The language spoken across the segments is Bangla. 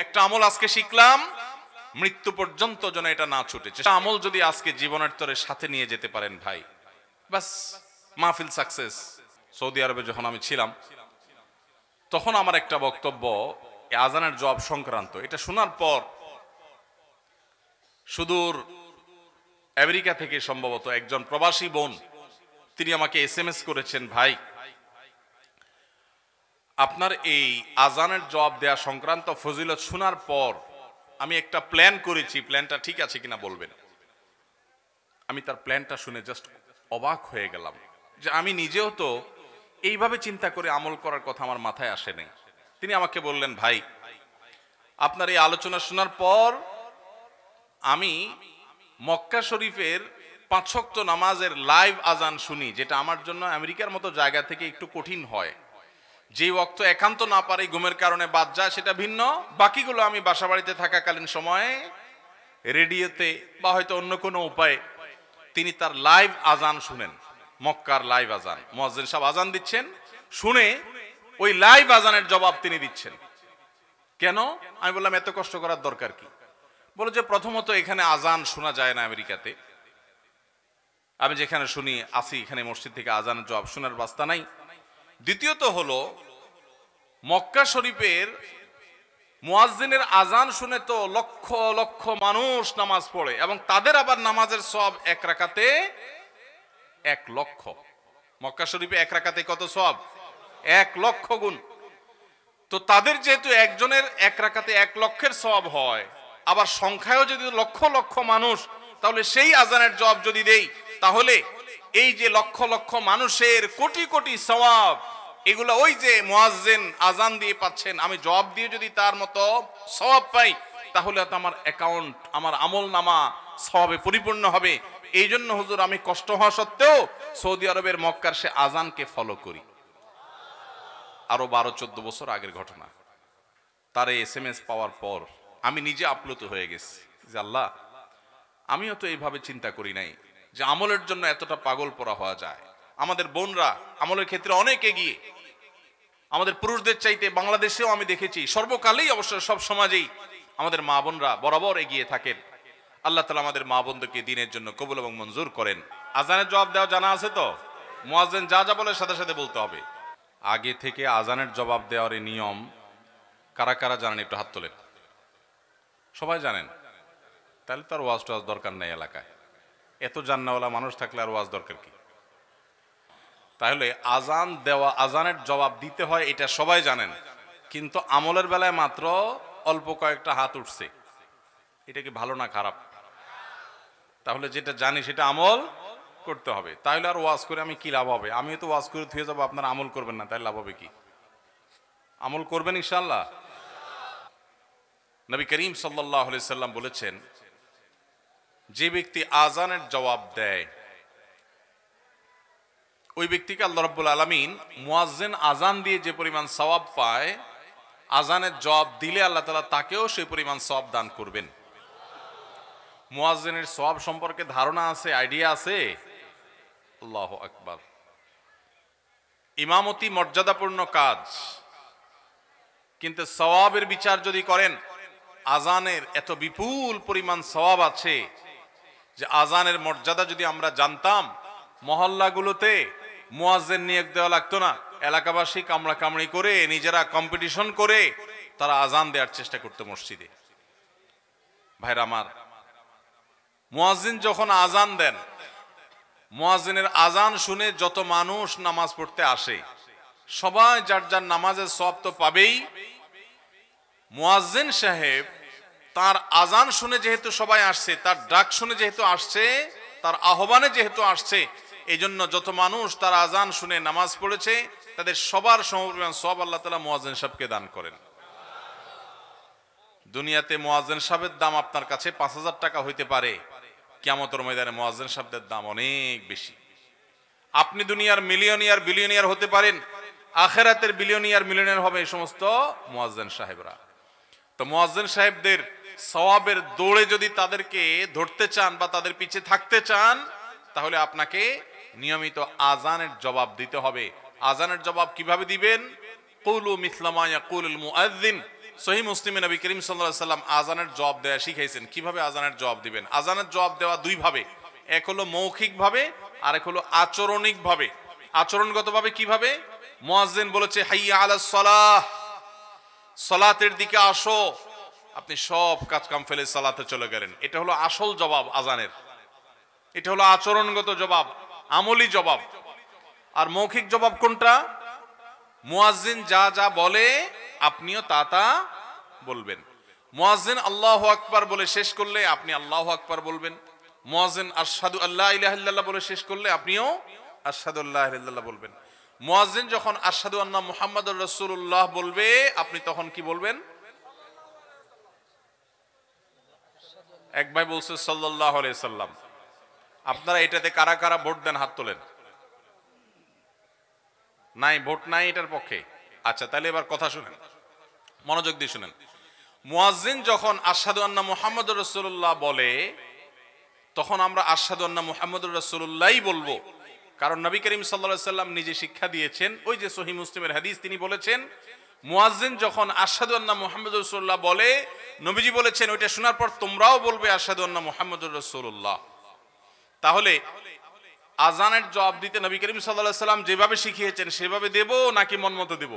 একটা আমল আজকে শিখলাম, মৃত্যু পর্যন্ত যেন এটা না ছুটে। আমল যদি আজকে জীবনের তরে সাথে নিয়ে যেতে পারেন ভাই, বাস মাহফিল সাকসেস। সৌদি আরবে যখন আমি ছিলাম তখন আমার একটা বক্তব্য আজানের জবাব সংক্রান্ত। এটা শোনার পর সুদূর আমেরিকা থেকে সম্ভবত একজন প্রবাসী বোন, তিনি আমাকে SMS করেছেন, ভাই আপনার এই আজানের জবাব দেয়া সংক্রান্ত ফজিলত শোনার পর আমি একটা প্ল্যান করেছি, প্ল্যানটা ঠিক আছে কিনা বলবেন। আমি তার প্ল্যানটা শুনে জাস্ট অবাক হয়ে গেলাম যে আমি নিজেও তো এইভাবে চিন্তা করে আমল করার কথা আমার মাথায় আসে নাই। তিনি আমাকে বললেন, ভাই আপনার এই আলোচনা শোনার পর আমি মক্কা শরীফের 5 ওয়াক্ত নামাজের লাইভ আজান শুনি, যেটা আমার জন্য আমেরিকার মতো জায়গা থেকে একটু কঠিন হয়। যে ওয়াক্ত একান্ত না পারে ঘুমের কারণে বাদ যায় সেটা ভিন্ন, বাকিগুলো আমি বাসা বাড়িতে থাকাকালীন সময়ে রেডিওতে বা হয়তো অন্য কোনো উপায়ে তিনি তার লাইভ আজান শুনেন। মক্কার লাইভ আজান, মুয়াজ্জিন সাহেব আজান দিচ্ছেন, শুনে ওই লাইভ আজানের জবাব তিনি দিচ্ছেন। কেন? আমি বললাম এত কষ্ট করার দরকার কি? বলে যে প্রথমত এখানে আজান শোনা যায় না আমেরিকাতে, আমি যেখানে শুনি আসি এখানে মসজিদ থেকে আজানের জবাব শোনার রাস্তা নাই। দ্বিতীয়ত হলো মক্কা শরীফের মুয়াজ্জিনের আজান শুনে তো লক্ষ লক্ষ মানুষ নামাজ পড়ে এবং তাদের আবার নামাজের সওয়াব এক রাকাতে 1 লক্ষ। মক্কা শরীফে এক রাকাতে কত সওয়াব? 1 লক্ষ গুণ। তো তাদের যেহেতু একজনের এক রাকাতে 1 লক্ষের সওয়াব হয়, আবার সংখ্যায়ও যদি লক্ষ লক্ষ মানুষ, তাহলে সেই আজানের জবাব যদি দেই তাহলে এই যে লক্ষ লক্ষ মানুষের কোটি কোটি সওয়াব, এগুলো ওই যে মুয়াজ্জিন আজান দিয়ে পাচ্ছেন, আমি জবাব দিয়ে যদি তার মতো সওয়াব পাই তাহলে তো আমার অ্যাকাউন্ট, আমার আমল নামা সওয়াবে পরিপূর্ণ হবে। এই জন্য হুজুর আমি কষ্ট হওয়া সত্ত্বেও সৌদি আরবের মক্কার সে আজানকে ফলো করি। আরো 12-14 বছর আগের ঘটনা। তার এই SMS পাওয়ার পর আমি নিজে আপ্লুত হয়ে গেছি যে আল্লাহ, আমিও তো এইভাবে চিন্তা করি নাই যে আমলের জন্য এতটা পাগল পড়া হওয়া যায়। আমাদের বোনরা আমলের ক্ষেত্রে অনেক এগিয়ে, আমাদের পুরুষদের চাইতে বাংলাদেশেও আমি দেখেছি, সর্বকালেই অবশ্য সব সমাজেই আমাদের মা বোনরা বরাবর এগিয়ে থাকেন। আল্লাহ তাআলা আমাদের মা বোনদেরকে দ্বীনের জন্য কবুল এবং মঞ্জুর করেন। আজানের জবাব দেওয়া জানা আছে তো? মুয়াজ্জিন যা যা বলে সাথে সাথে বলতে হবে। আগে থেকে আজানের জবাব দেওয়ার এই নিয়ম কারা কারা জানেন একটু হাত তোলেন। সবাই জানেন? তাহলে তো আর ওয়াজ টোয়াজ দরকার নেই এলাকায়। এত জান্নাওয়ালা মানুষ থাকলে আর ওয়াজ দরকার কি? তাহলে আজান দেওয়া, আজানের জবাব দিতে হয় এটা সবাই জানেন, কিন্তু আমলের বেলায় মাত্র অল্প কয়েকটা হাত উঠছে। এটা কি ভালো না খারাপ? তাহলে যেটা জানি সেটা আমল করতে হবে। তাহলে আর ওয়াজ করে আমি কি লাভ হবে? আমিও তো ওয়াজ করে থুয়ে যাবো, আপনারা আমল করবেন না, তাহলে লাভ হবে কি? আমল করবেন ইনশাআল্লাহ। নবী করিম সাল্লাল্লাহু আলাইহি সাল্লাম বলেছেন, যে ব্যক্তি আজানের জবাব দেয় ওই ব্যক্তিকে আল্লাহ রাব্বুল আলামিন মুয়াজ্জিন আজান দিয়ে যে পরিমাণ সওয়াব পায়, আজানের জবাব দিলে আল্লাহ তাআলা তাকেও সেই পরিমাণ সওয়াব দান করবেন। মুয়াজ্জিনের সওয়াব সম্পর্কে ধারণা আছে, আইডিয়া আছে? আল্লাহু আকবার। ইমামতি মর্যাদাপূর্ণ কাজ, কিন্তু সওয়াবের বিচার যদি করেন, আজানের এত বিপুল পরিমাণ সওয়াব আছে যে আজানের মর্যাদা যদি আমরা জানতাম, মহল্লাগুলোতে মুয়াজ্জিন নিয়োগ দেওয়া লাগতো না। এলাকাবাসী কামড়া কামড়ি করে নিজেরা কম্পিটিশন করে তারা আজান দেওয়ার চেষ্টা করতো মসজিদে। ভাইরা আমার, মুয়াজ্জিন যখন আজান দেন, মুয়াজ্জিনের আজান শুনে যত মানুষ নামাজ পড়তে আসে, সবাই যার যার নামাজের সওয়াব তো পাবেই। মুয়াজ্জিন সাহেব তার আজান শুনে যেহেতু সবাই আসছে, তার ডাক শুনে যেহেতু আসছে, তার আহ্বানে যেহেতু আসছে, এই জন্য যত মানুষ তার আজান শুনে নামাজ পড়েছে তাদের সবার সমপরিমাণ সওয়াব আল্লাহ তাআলা মুয়াজ্জিন সাহেবকে দান করেন। দুনিয়াতে মুয়াজ্জিন সাহেবের দাম আপনার কাছে 5000 টাকা হইতে পারে, কিয়ামতের ময়দানে মুয়াজ্জিন সাহেবদের দাম অনেক বেশি। আপনি দুনিয়ার মিলিয়নিয়ার বিলিয়নিয়ার হতে পারেন, আখিরাতের বিলিয়নিয়ার মিলিয়নিয়ার হবে এই সমস্ত মুয়াজ্জিন সাহেবরা। তো মুয়াজ্জিন সাহেবদের সওয়াবের দৌড়ে যদি তাদেরকে ধরতে চান বা তাদের পিছে থাকতে চান, তাহলে আপনাকে নিয়মিত আজানের জবাব দিতে হবে। আজানের জবাব কিভাবে দিবেন? কুলু মিসলা মা ইয়াকুলুল মুআজ্জিন, সহিহ মুসলিমে নবী করিম সাল্লাল্লাহু আলাইহি সাল্লাম আজানের জবাব দেওয়া শিখাইছেন। কিভাবে আজানের জবাব দিবেন? আজানের জবাব দেওয়া দুই ভাবে, এক হলো মৌখিক ভাবে আর এক হলো আচরণিক ভাবে। আচরণগত ভাবে কিভাবে? মুয়াজ্জিন বলেছে হাইয়া আলাস সালাহ, সালাতের দিকে আসো, আপনি সব কাজ কাম ফেলে সালাতে চলে গেলেন। এটা হলো আসল জবাব আজানের, এটা হলো আচরণগত জবাব, আমলি জবাব। আর মৌখিক জবাব কোনটা? মুয়াজ্জিন যা যা বলে আপনিও তা তা বলবেন। মুয়াজ্জিন আল্লাহু আকবার বলে শেষ করলে আপনি আল্লাহু আকবার বলবেন। মুয়াজ্জিন আশহাদু আল্লা ইলাহা ইল্লাল্লাহ বলে শেষ করলে আপনিও আশহাদু আল্লা ইলাহা ইল্লাল্লাহ বলবেন। মুয়াজ্জিন যখন আশহাদু আন্না মুহাম্মাদুর রাসূলুল্লাহ বলবে, আপনি তখন কি বলবেন? এক ভাই বলছে সাল্লাল্লাহু আলাইহি সাল্লাম। আপনারা এটাতে কারা কারা ভোট দেন? হাত তোলেন। নাই, ভোট নাই এটার পক্ষে। আচ্ছা, তাহলে এবার কথা শুনেন, মনোযোগ দিয়ে শুনেন। মুয়াজ্জিন যখন আশহাদু আন্না মুহাম্মাদুর রাসূলুল্লাহ বলে, তখন আমরা আশহাদু আন্না মুহাম্মাদুর রাসূলুল্লাহই বলবো। কারণ নবী করিম সাল্লাল্লাহু আলাইহি সাল্লাম নিজে শিক্ষা দিয়েছেন, ওই যে সহিহ মুসলিমের হাদিস, তিনি বলেছেন মুয়াজ্জিন যখন আশহাদু আন্না মুহাম্মাদুর রাসূলুল্লাহ বলে, নবীজি বলেছেন ওইটা শোনার পর তোমরাও বলবে আশহাদু আন্না মুহাম্মাদুর রাসূলুল্লাহ। তাহলে আজানের জবাব দিতে নবী করিম সাল্লাল্লাহু আলাইহি সাল্লাম যেভাবে শিখিয়েছেন সেভাবে দেব নাকি মন মতো দেব?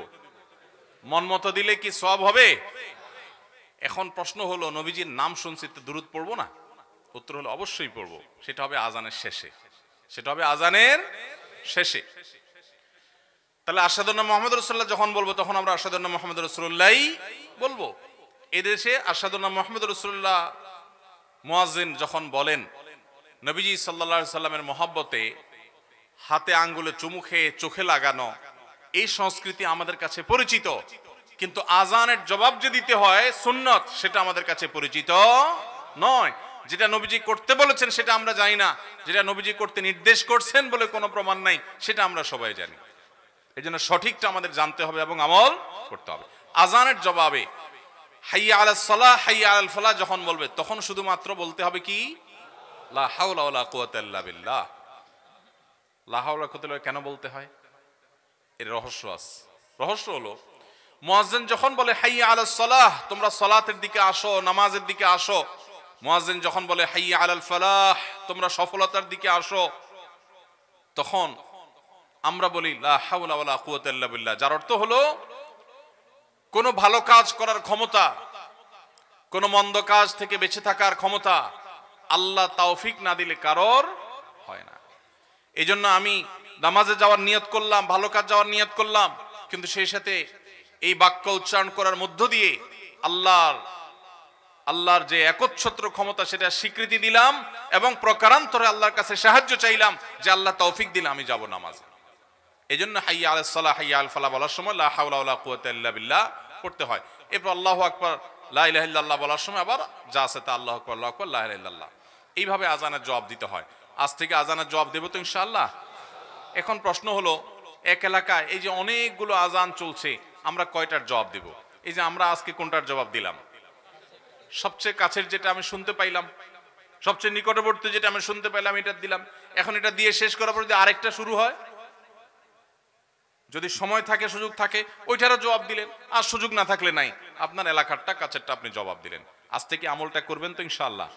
মন মতো দিলে কি সওয়াব হবে? এখন প্রশ্ন হলো, নবীজির নাম শুনছি তো দুরূদ পড়বো না? উত্তর হলো অবশ্যই পড়বো। সেটা হবে আজানের শেষে, সেটা হবে আজানের শেষে। তাহলে আশহাদু আন্না মুহাম্মাদুর রাসূলুল্লাহ যখন বলবো, তখন আমরা আশহাদু আন্না মুহাম্মাদুর রাসূলুল্লাহই বলবো। এদেশে আশহাদু আন্না মুহাম্মাদুর রাসূলুল্লাহ মুয়াজ্জিন যখন বলেন, নবীজি সাল্লাল্লাহু আলাইহি সাল্লামের মহব্বতে হাতে আঙ্গুলে চুমু খেয়ে চোখে লাগানো, এই সংস্কৃতি আমাদের কাছে পরিচিত। কিন্তু আজানের জবাব যে দিতে হয় সুন্নত, সেটা আমাদের কাছে পরিচিত নয়। যেটা নবীজি করতে বলেছেন সেটা আমরা জানি না, যেটা নবীজি করতে নির্দেশ করছেন বলে কোনো প্রমাণ নাই সেটা আমরা সবাই জানি। এই জন্য সঠিকটা আমাদের জানতে হবে এবং আমল করতে হবে। আজানের জবাবে হাইয়া আলাস সালাহ হাইয়া আলাল ফালাহ যখন বলবে, তখন শুধুমাত্র বলতে হবে কি? লা হাওলা ওয়ালা কুওয়াতা ইল্লা বিল্লাহ। লা হাওলা ওয়ালা কুওয়াতা ইল্লা বিল্লাহ কেন বলতে হয়? এর রহস্য আছে। রহস্য হলো, মুয়াজ্জিন যখন বলে হাইয়া আলাস সালাহ, তোমরা সালাতের দিকে আসো, নামাজের দিকে আসো, মুয়াজ্জিন যখন বলে হাইয়া আলাল ফালাহ, তোমরা সফলতার দিকে আসো, তখন আমরা বলি লা হাওলা ওয়ালা কুওয়াতা ইল্লা বিল্লাহ, যার অর্থ হলো কোনো ভালো কাজ করার ক্ষমতা, কোনো মন্দ কাজ থেকে বেঁচে থাকার ক্ষমতা আল্লাহ তৌফিক না দিলে কারোর হয় না। এই জন্য আমি নামাজে যাওয়ার নিয়ত করলাম, ভালো কাজ যাওয়ার নিয়ত করলাম, কিন্তু সেই সাথে এই বাক্য উচ্চারণ করার মধ্য দিয়ে আল্লাহর যে একচ্ছত্র ক্ষমতা সেটা স্বীকৃতি দিলাম এবং প্রকারান্তরে আল্লাহর কাছে সাহায্য চাইলাম যে আল্লাহ তৌফিক দিলে আমি যাব নামাজে। এই জন্য হাইয়া আলাস সালাহ হাইয়া আল ফালাহ বলার সময় লা হাওলা ওয়ালা কুওয়াতা ইল্লা বিল্লাহ পড়তে হয়। এরপর আল্লাহু আকবার লা ইলাহা ইল্লাল্লাহ বলার সময় আবার যা আছে তা আল্লাহু আকবার আল্লাহু আকবার লা ইলাহা ইল্লাল্লাহ। এইভাবে আজানের জবাব দিতে হয়। আজ থেকে আজানের জবাব দেব তো ইনশাআল্লাহ। এখন প্রশ্ন হলো, এক এলাকায় এই যে অনেকগুলো আজান চলছে, আমরা কয়টার জবাব দেব? এই যে আমরা আজকে কোনটার জবাব দিলাম? সবচেয়ে কাছের যেটা আমি শুনতে পাইলাম, সবচেয়ে নিকটবর্তী যেটা আমি শুনতে পাইলাম, এটা দিলাম। এখন এটা দিয়ে শেষ করার পর যদি আরেকটা শুরু হয়, যদি সময় থাকে সুযোগ থাকে ওইটারও জবাব দিলেন, আর সুযোগ না থাকলে নাই, আপনার এলাকারটা কাছেরটা আপনি জবাব দিলেন। আজ থেকে আমলটা করবেন তো ইনশাআল্লাহ?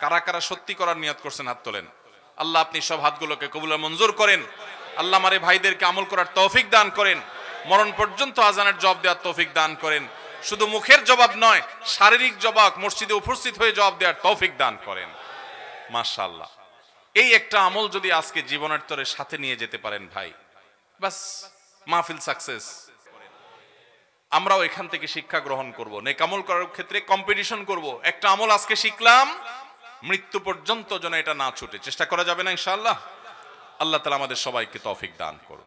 কারা কারা সত্যি করার নিয়ত করছেন হাত তোলেন। আল্লাহ আপনি সব হাতগুলোকে কবুল মঞ্জুর করেন। আল্লাহ আমারে ভাইদেরকে আমল করার তৌফিক দান করেন, মরণ পর্যন্ত আজানের জবাব দেওয়ার তৌফিক দান করেন। শুধু মুখের জবাব নয়, শারীরিক জবাব, মসজিদে উপস্থিত হয়ে জবাব দেওয়ার তৌফিক দান করেন। মাশাআল্লাহ। এই একটা আমল যদি আজকে জীবনের তরে সাথে নিয়ে যেতে পারেন ভাই, বাস মাহফিল সাকসেস। আমরাও এখান থেকে শিক্ষা গ্রহণ করব, নেক আমল করার ক্ষেত্রে কম্পিটিশন করব। একটা আমল আজকে শিখলাম, মৃত্যু পর্যন্ত যেন এটা না ছুটে, চেষ্টা করা যাবে না ইনশাআল্লাহ। আল্লাহ তাআলা আমাদের সবাইকে তৌফিক দান করুন।